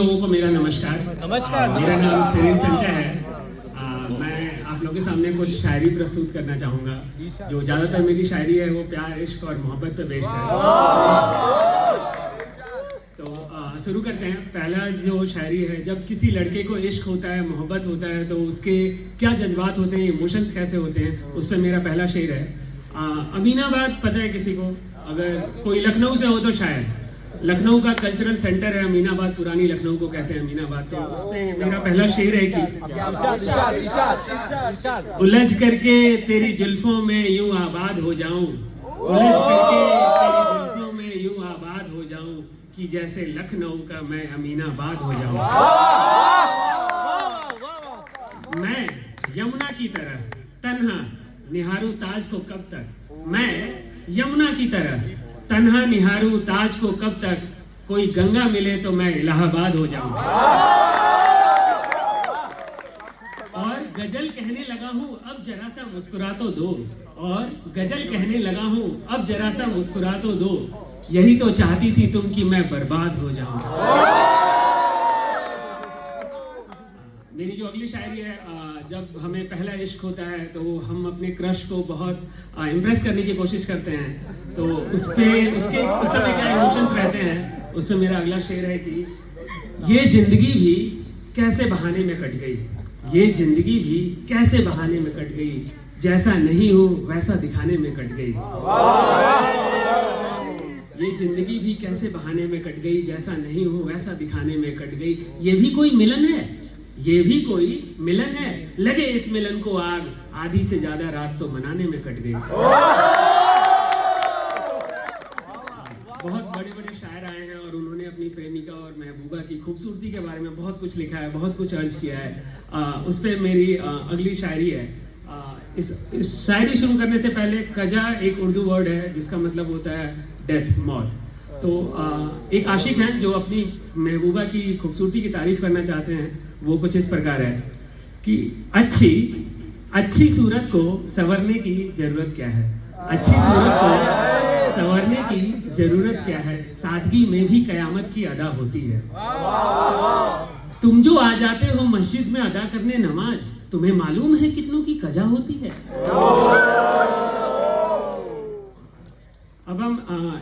लोगों को मेरा नमस्कार। मेरा नाम सिरिन संचय है। मैं आप लोगों के सामने कुछ शायरी प्रस्तुत करना चाहूँगा। जो ज़्यादातर मेरी शायरी है वो प्यार, इश्क और मोहब्बत पे बेस्ड है। तो शुरू करते हैं। पहला जो शायरी है, जब किसी लड़के को इश्क होता है, मोहब्बत होता है, तो उसके क्या जज्बात होते हैं, इमोशंस कैसे होते हैं, उस पर मेरा पहला शेर है। अमीनाबाद पता है किसी को? अगर कोई लखनऊ से हो तो शायद लखनऊ का कल्चरल सेंटर है अमीनाबाद, पुरानी लखनऊ को कहते हैं अमीनाबाद। तो उसमें मेरा पहला शेर है कि उलझ करके तेरी जुल्फों में यूं आबाद हो जाऊं, उलझ करके तेरी जुल्फों में यूं आबाद हो जाऊं कि जैसे लखनऊ का मैं अमीनाबाद हो जाऊं। मैं यमुना की तरह तन्हा निहारूं ताज को कब तक, मैं यमुना की तरह तन्हा निहारूं ताज को कब तक, कोई गंगा मिले तो मैं इलाहाबाद हो जाऊं। और गजल कहने लगा हूं अब जरा सा मुस्कुरा तो दो, और गजल कहने लगा हूं अब जरा सा मुस्कुरा तो दो, यही तो चाहती थी तुम कि मैं बर्बाद हो जाऊं। मेरी जो अगली शायरी है, जब हमें पहला इश्क होता है तो हम अपने क्रश को बहुत इम्प्रेस करने की कोशिश करते हैं, तो उस समय क्या इमोशंस रहते हैं, उसमें मेरा अगला शेर है कि ये जिंदगी भी कैसे बहाने में कट गई, ये जिंदगी भी कैसे बहाने में कट गई, जैसा नहीं हो वैसा दिखाने में कट गई। ये जिंदगी भी कैसे बहाने में कट गई, जैसा नहीं हो वैसा दिखाने में कट गई। ये भी कोई मिलन है, ये भी कोई मिलन है, लगे इस मिलन को आग, आधी से ज्यादा रात तो मनाने में कट गई। बहुत बड़े बड़े शायर आए हैं और उन्होंने अपनी प्रेमिका और महबूबा की खूबसूरती के बारे में बहुत कुछ लिखा है, बहुत कुछ अर्ज किया है। उस पर मेरी अगली शायरी है। इस शायरी शुरू करने से पहले कजा एक उर्दू वर्ड है जिसका मतलब होता है डेथ, मौत। तो एक आशिक हैं जो अपनी महबूबा की खूबसूरती की तारीफ करना चाहते हैं। वो कुछ इस प्रकार है कि अच्छी सूरत को संवरने की जरूरत क्या है, अच्छी सूरत को संवरने की जरूरत क्या है, सादगी में भी कयामत की अदा होती है। तुम जो आ जाते हो मस्जिद में अदा करने नमाज, तुम्हें मालूम है कितनों की कजा होती है। अब हम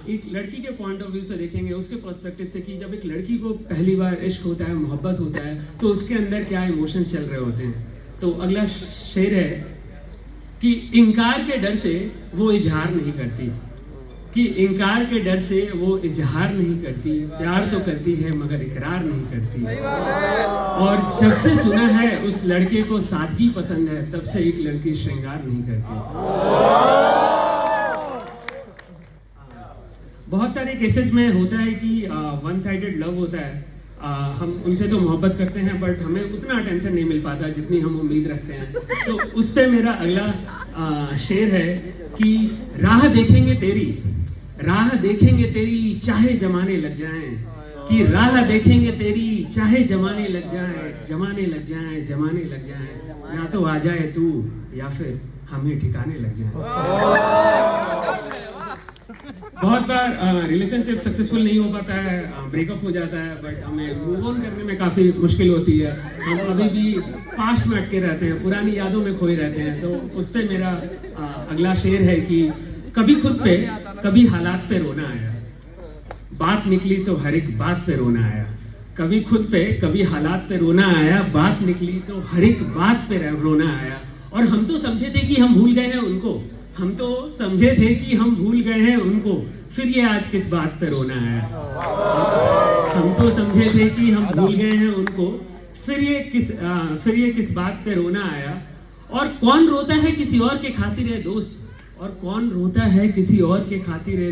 एक लड़की के पॉइंट ऑफ व्यू से देखेंगे, उसके पर्सपेक्टिव से, कि जब एक लड़की को पहली बार इश्क होता है, मोहब्बत होता है, तो उसके अंदर क्या इमोशन चल रहे होते हैं। तो अगला शेर है कि इनकार के डर से वो इजहार नहीं करती, कि इनकार के डर से वो इजहार नहीं करती, प्यार तो करती है मगर इकरार नहीं करती। और जब से सुना है उस लड़के को सादगी पसंद है, तब से एक लड़की श्रृंगार नहीं करती। बहुत सारे केसेस में होता है कि वन साइडेड लव होता है। हम उनसे तो मोहब्बत करते हैं बट हमें उतना अटेंशन नहीं मिल पाता जितनी हम उम्मीद रखते हैं। तो उस पे मेरा अगला शेर है कि राह देखेंगे तेरी चाहे जमाने लग जाएं, कि राह देखेंगे तेरी चाहे जमाने लग जाएं, या तो आ जाए तू या फिर हमें ठिकाने लग जाए। बहुत बार रिलेशनशिप सक्सेसफुल नहीं हो पाता है, ब्रेकअप हो जाता है, बट हमें मूव ऑन करने में काफ़ी मुश्किल होती है। हम अभी भी पास्ट में अटके रहते हैं, पुरानी यादों में खोए रहते हैं। तो उस पर मेरा अगला शेर है कि कभी खुद पे कभी हालात पे रोना आया, बात निकली तो हर एक बात पे रोना आया। कभी खुद पे कभी हालात पे रोना आया, बात निकली तो हर एक बात पे रोना आया। और हम तो समझे थे कि हम भूल गए हैं उनको, फिर ये आज किस बात पे रोना आया। हम तो समझे थे कि हम भूल गए हैं उनको, फिर ये किस बात पे रोना आया। और कौन रोता है किसी और के खातिर है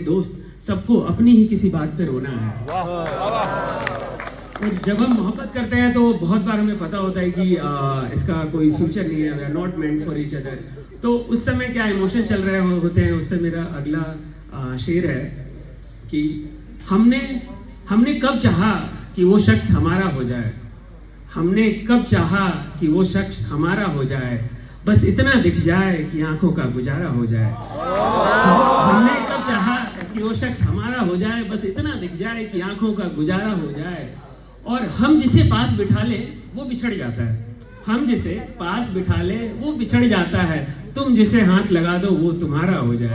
दोस्त, सबको अपनी ही किसी बात पे रोना है। और जब हम मोहब्बत करते हैं तो बहुत बार हमें पता होता है कि इसका कोई फ्यूचर नहीं है, we are not meant for each other. तो उस समय क्या इमोशन चल रहे होते हैं, उस पर मेरा अगला शेर है कि हमने कब चाहा कि वो शख्स हमारा हो जाए, हमने कब चाहा कि वो शख्स हमारा हो जाए, बस इतना दिख जाए कि आंखों का गुजारा हो जाए। हमने कब चाहा कि वो शख्स हमारा हो जाए, बस इतना दिख जाए कि आंखों का गुजारा हो जाए। और हम जिसे पास बिठा ले वो बिछड़ जाता है। हम जिसे पास बिठा ले वो बिछड़ जाता है, तुम जिसे हाथ लगा दो वो तुम्हारा हो जाए।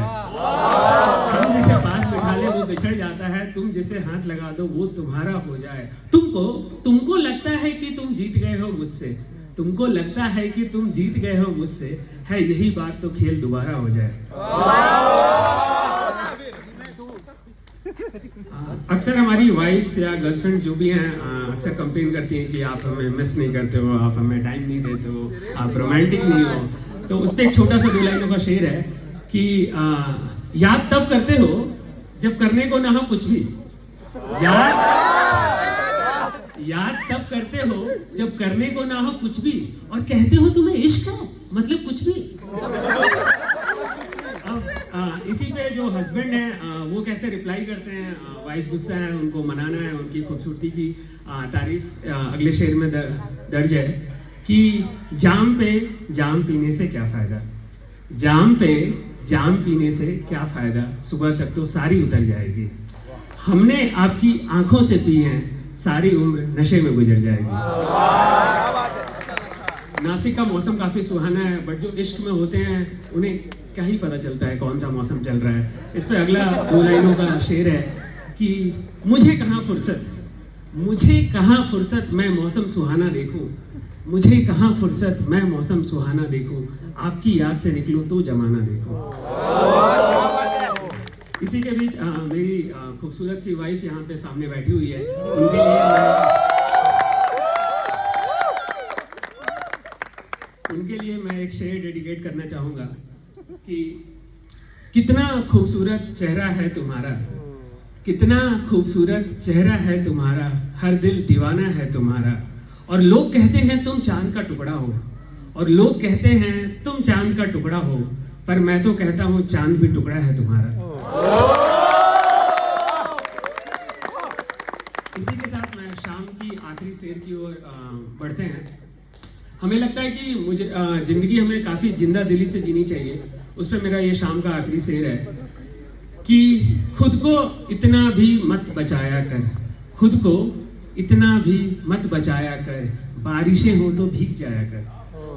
हम जिसे पास बिठा ले वो बिछड़ जाता है, तुम जिसे हाथ लगा दो वो तुम्हारा हो जाए। तुमको लगता है कि तुम जीत गए हो मुझसे, तुमको लगता है कि तुम जीत गए हो मुझसे, है यही बात तो खेल दोबारा हो जाए। अक्सर हमारी वाइफ्स या गर्लफ्रेंड जो भी हैं अक्सर कंप्लेन करती हैं कि आप हमें मिस नहीं करते हो, आप हमें टाइम नहीं देते हो, आप रोमांटिक नहीं हो। तो उस पर एक छोटा सा 2 लाइनों का शेर है कि याद तब करते हो जब करने को ना हो कुछ भी। याद तब करते हो जब करने को ना हो कुछ भी, और कहते हो तुम्हें इश्क है, मतलब कुछ भी। अब इसी पे जो हस्बैंड है वो कैसे रिप्लाई करते हैं, वाइफ गुस्सा है, उनको मनाना है, उनकी खूबसूरती की तारीफ अगले शेर में दर्ज है कि जाम पे जाम पीने से क्या फायदा, जाम पे जाम पीने से क्या फायदा, सुबह तक तो सारी उतर जाएगी। हमने आपकी आंखों से पी है, सारी उम्र नशे में गुजर जाएगी। नासिक का मौसम काफी सुहाना है, बट जो इश्क में होते हैं उन्हें क्या ही पता चलता है कौन सा मौसम चल रहा है। इस पे अगला 2 लाइनों का शेर है कि मुझे कहाँ फुर्सत मैं मौसम सुहाना देखूं, मुझे कहाँ फुर्सत मैं मौसम सुहाना देखूं, आपकी याद से निकलूं तो जमाना देखूं। इसी के बीच मेरी खूबसूरत सी वाइफ यहाँ पे सामने बैठी हुई है, उनके लिए मैं एक शेर डेडिकेट करना चाहूंगा कि कितना खूबसूरत चेहरा है तुम्हारा, कितना खूबसूरत चेहरा है तुम्हारा, हर दिल दीवाना है तुम्हारा। और लोग कहते हैं तुम चांद का टुकड़ा हो, और लोग कहते हैं तुम चांद का टुकड़ा हो, पर मैं तो कहता हूँ चांद भी टुकड़ा है तुम्हारा। इसी के साथ मैं शाम की आखिरी शेर की ओर बढ़ते हैं। हमें लगता है कि मुझे जिंदगी हमें काफी जिंदा दिली से जीनी चाहिए। उस पर मेरा ये शाम का आखिरी शेर है कि खुद को इतना भी मत बचाया कर, खुद को इतना भी मत बचाया कर, बारिशें हो तो भीग जाया कर।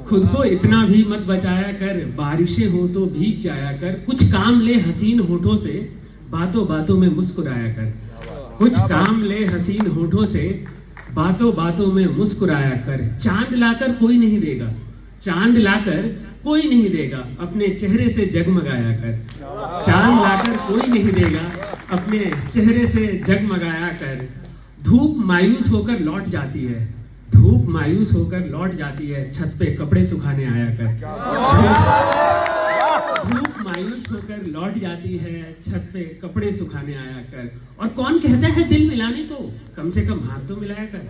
खुद को इतना भी मत बचाया कर, बारिशें हो तो भीग जाया कर। कुछ काम ले हसीन होठों से, बातों बातों में मुस्कुराया कर। कुछ काम ले हसीन होठों से, बातों बातों में मुस्कुराया कर। चांद लाकर कोई नहीं देगा, चांद लाकर कोई नहीं देगा, अपने चेहरे से जगमगाया कर। चांद लाकर कोई नहीं देगा, अपने चेहरे से जगमगाया कर। धूप मायूस होकर लौट जाती है, धूप मायूस होकर लौट जाती है, छत पे कपड़े सुखाने आया कर। धूप मायूस होकर लौट जाती है, छत पे कपड़े सुखाने आया कर। और कौन कहता है दिल मिलाने को, कम से कम हाथ तो मिलाया कर।